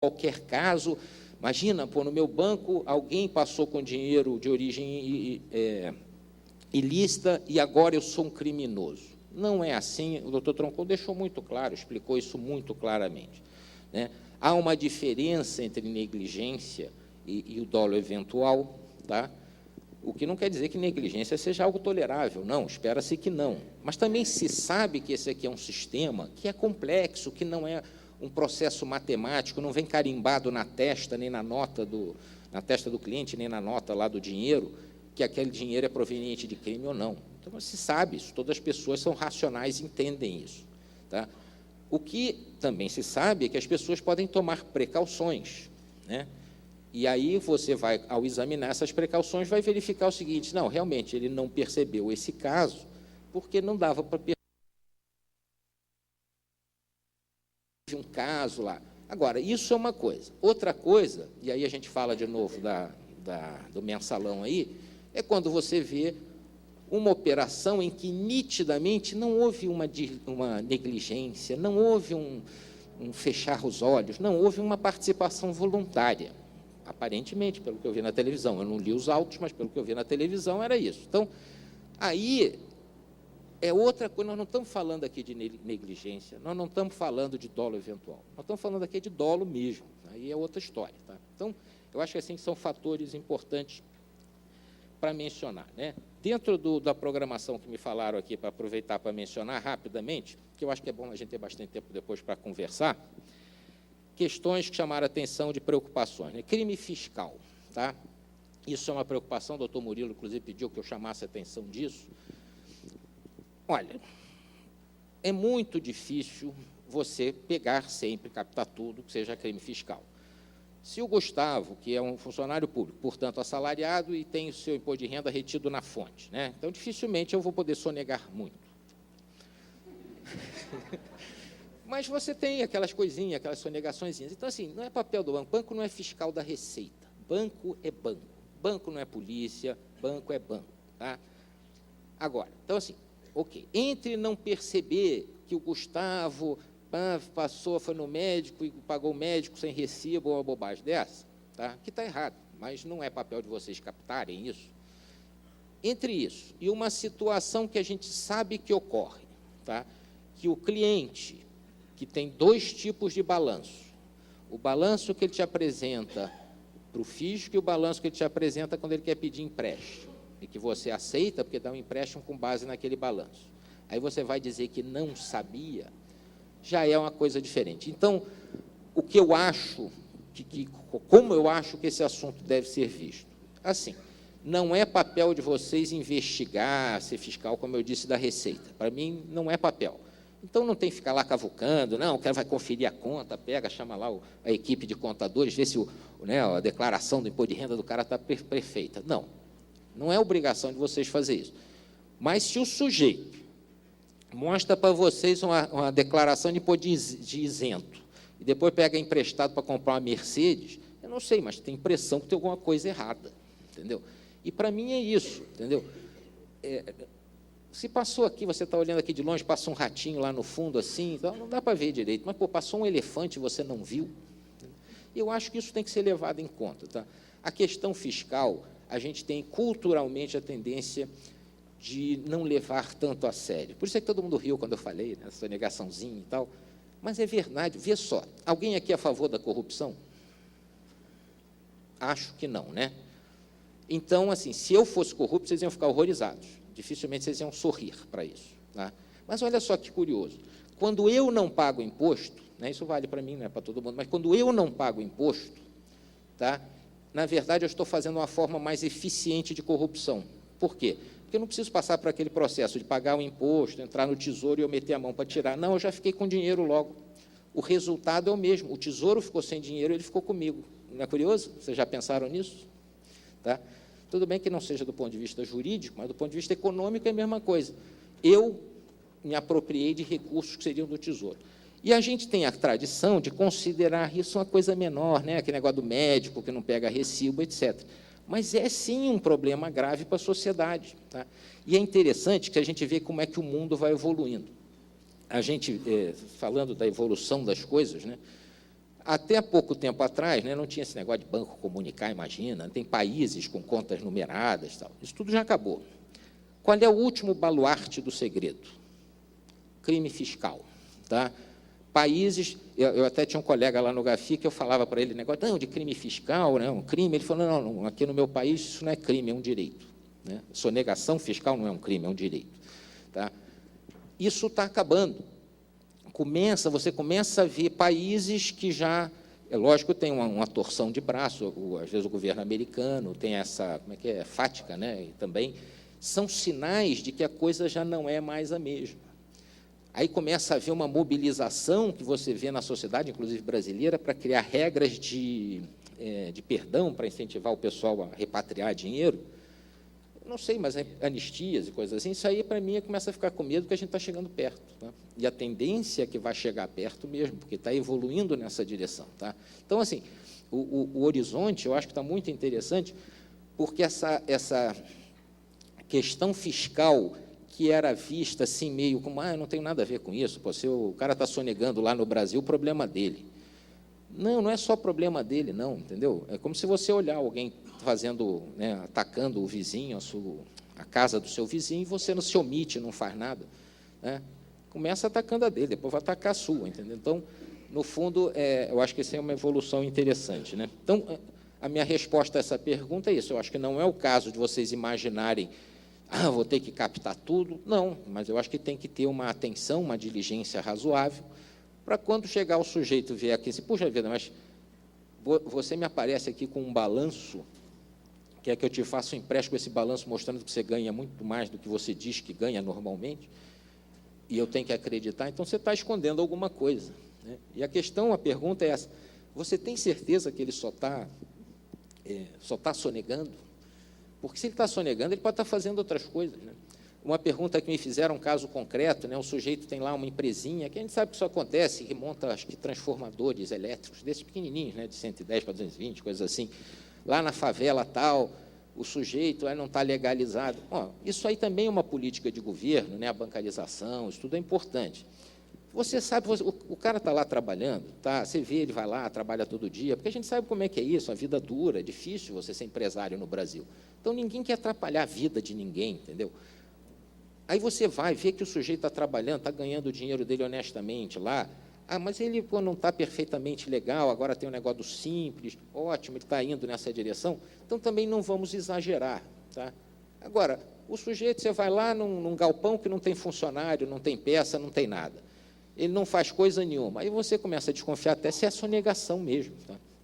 qualquer caso. Imagina, no meu banco, alguém passou com dinheiro de origem ilícita e agora eu sou um criminoso. Não é assim, o doutor Troncoso deixou muito claro, explicou isso muito claramente, né? Há uma diferença entre negligência e o dolo eventual, tá? O que não quer dizer que negligência seja algo tolerável, não, espera-se que não. Mas também se sabe que esse aqui é um sistema que é complexo, que não é um processo matemático, não vem carimbado na testa, nem na testa do cliente, nem na nota lá do dinheiro, que aquele dinheiro é proveniente de crime ou não. Então, se sabe isso, todas as pessoas são racionais e entendem isso, tá? O que também se sabe é que as pessoas podem tomar precauções, né? E aí você vai, ao examinar essas precauções, vai verificar o seguinte: não, realmente, ele não percebeu esse caso, porque não dava para perceber um caso lá. Agora, isso é uma coisa. Outra coisa, e aí a gente fala de novo do mensalão aí, é quando você vê uma operação em que nitidamente não houve uma negligência, não houve um fechar os olhos, não houve uma participação voluntária. Aparentemente, pelo que eu vi na televisão. Eu não li os autos, mas pelo que eu vi na televisão era isso. Então, aí é outra coisa. Nós não estamos falando aqui de negligência, nós não estamos falando de dolo eventual, nós estamos falando aqui de dolo mesmo. Aí é outra história, tá? Então, eu acho que assim são fatores importantes para mencionar, né? Dentro da programação que me falaram aqui, para aproveitar para mencionar rapidamente, que eu acho que é bom a gente ter bastante tempo depois para conversar, questões que chamaram a atenção de preocupações, né? Crime fiscal, tá? Isso é uma preocupação, o doutor Murilo, inclusive, pediu que eu chamasse a atenção disso. Olha, é muito difícil você pegar sempre, captar tudo que seja crime fiscal. Se o Gustavo, que é um funcionário público, portanto, assalariado, e tem o seu imposto de renda retido na fonte, né? Então, dificilmente eu vou poder sonegar muito. Mas você tem aquelas coisinhas, aquelas sonegaçõezinhas. Então, assim, não é papel do banco. Banco não é fiscal da Receita. Banco é banco. Banco não é polícia, banco é banco, tá? Agora, então, assim, ok. Entre não perceber que o Gustavo passou, foi no médico e pagou o médico sem recibo, ou uma bobagem dessa, tá? Que está errado, mas não é papel de vocês captarem isso. Entre isso e uma situação que a gente sabe que ocorre, tá? Que o cliente, que tem dois tipos de balanço, o balanço que ele te apresenta para o fisco e o balanço que ele te apresenta quando ele quer pedir empréstimo, e que você aceita porque dá um empréstimo com base naquele balanço. Aí você vai dizer que não sabia, já é uma coisa diferente. Então, o que eu acho, como eu acho que esse assunto deve ser visto? Assim, não é papel de vocês investigar, ser fiscal, como eu disse, da Receita. Para mim, não é papel. Então, não tem que ficar lá cavucando, não, o cara vai conferir a conta, pega, chama lá a equipe de contadores, vê se a declaração do imposto de renda do cara está perfeita. Não, não é obrigação de vocês fazer isso. Mas, se o sujeito mostra para vocês uma declaração de imposto de isento, e depois pega emprestado para comprar uma Mercedes, eu não sei, mas tem impressão que tem alguma coisa errada, entendeu? E, para mim, é isso, entendeu? Se passou aqui, você está olhando aqui de longe, passa um ratinho lá no fundo, assim, então não dá para ver direito, mas, passou um elefante e você não viu. Eu acho que isso tem que ser levado em conta, tá? A questão fiscal, a gente tem culturalmente a tendência de não levar tanto a sério. Por isso é que todo mundo riu quando eu falei, né, essa negaçãozinha e tal, mas é verdade. Vê só, alguém aqui é a favor da corrupção? Acho que não, né? Então, assim, se eu fosse corrupto, vocês iam ficar horrorizados. Dificilmente vocês iam sorrir para isso, tá? Mas olha só que curioso. Quando eu não pago imposto, né, isso vale para mim, não é para todo mundo, mas quando eu não pago imposto, tá, na verdade, eu estou fazendo uma forma mais eficiente de corrupção. Por quê? Porque eu não preciso passar por aquele processo de pagar o imposto, entrar no tesouro e eu meter a mão para tirar. Não, eu já fiquei com dinheiro logo. O resultado é o mesmo. O tesouro ficou sem dinheiro, ele ficou comigo. Não é curioso? Vocês já pensaram nisso? Tá? Tudo bem que não seja do ponto de vista jurídico, mas do ponto de vista econômico é a mesma coisa. Eu me apropriei de recursos que seriam do tesouro. E a gente tem a tradição de considerar isso uma coisa menor, né? Aquele negócio do médico que não pega recibo, etc. Mas é, sim, um problema grave para a sociedade, tá? E é interessante que a gente vê como é que o mundo vai evoluindo. A gente, falando da evolução das coisas, né? Até pouco tempo atrás, né, não tinha esse negócio de banco comunicar, imagina, tem países com contas numeradas, tal. Isso tudo já acabou. Qual é o último baluarte do segredo? Crime fiscal. Tá? Países, eu até tinha um colega lá no Gafi que eu falava para ele, negócio não, de crime fiscal, né, um crime, ele falou, não, aqui no meu país isso não é crime, é um direito. Né? Sonegação fiscal não é um crime, é um direito. Tá? Isso está acabando. Você começa a ver países que já, é lógico, tem uma torção de braço, às vezes o governo americano tem essa, como é que é, fática, né? E também são sinais de que a coisa já não é mais a mesma. Aí começa a haver uma mobilização que você vê na sociedade, inclusive brasileira, para criar regras de perdão, para incentivar o pessoal a repatriar dinheiro. Não sei, mas anistias e coisas assim, isso aí, para mim, começa a ficar com medo, porque a gente está chegando perto. Tá? E a tendência é que vai chegar perto mesmo, porque está evoluindo nessa direção. Tá? Então, assim, o horizonte, eu acho que está muito interessante, porque essa questão fiscal que era vista assim, meio como, eu não tenho nada a ver com isso, pô, se o cara está sonegando lá no Brasil, o problema dele. Não é só problema dele, não, entendeu? É como se você olhar alguém fazendo, né, atacando o vizinho, a casa do seu vizinho, e você não se omite, não faz nada. Né? Começa atacando a dele, depois vai atacar a sua, entendeu? Então, no fundo, eu acho que isso é uma evolução interessante. Né? Então, a minha resposta a essa pergunta é isso. Eu acho que não é o caso de vocês imaginarem, vou ter que captar tudo. Não, mas eu acho que tem que ter uma atenção, uma diligência razoável, para quando chegar o sujeito vier aqui, assim, puxa vida, mas você me aparece aqui com um balanço, quer que eu te faça um empréstimo com esse balanço mostrando que você ganha muito mais do que você diz que ganha normalmente, e eu tenho que acreditar, então você está escondendo alguma coisa. Né? E a pergunta é essa, você tem certeza que ele só está sonegando? Porque se ele está sonegando, ele pode estar fazendo outras coisas. Né? Uma pergunta que me fizeram, um caso concreto, né, um sujeito tem lá uma empresinha, que a gente sabe que isso acontece, que monta, acho que, transformadores elétricos, desses pequenininhos, né, de 110 para 220, coisas assim, lá na favela tal, o sujeito não está legalizado. Isso aí também é uma política de governo, né, a bancarização, isso tudo é importante. Você sabe, o cara está lá trabalhando, tá? Você vê, ele vai lá, trabalha todo dia, porque a gente sabe como é que é isso, a vida dura, é difícil você ser empresário no Brasil. Então, ninguém quer atrapalhar a vida de ninguém, entendeu? Aí você vai ver que o sujeito está trabalhando, está ganhando o dinheiro dele honestamente lá. Mas ele não está perfeitamente legal, agora tem um negócio do simples, ótimo, ele está indo nessa direção. Então, também não vamos exagerar. Tá? Agora, o sujeito, você vai lá num galpão que não tem funcionário, não tem peça, não tem nada. Ele não faz coisa nenhuma. Aí você começa a desconfiar até se é sonegação mesmo. Tá?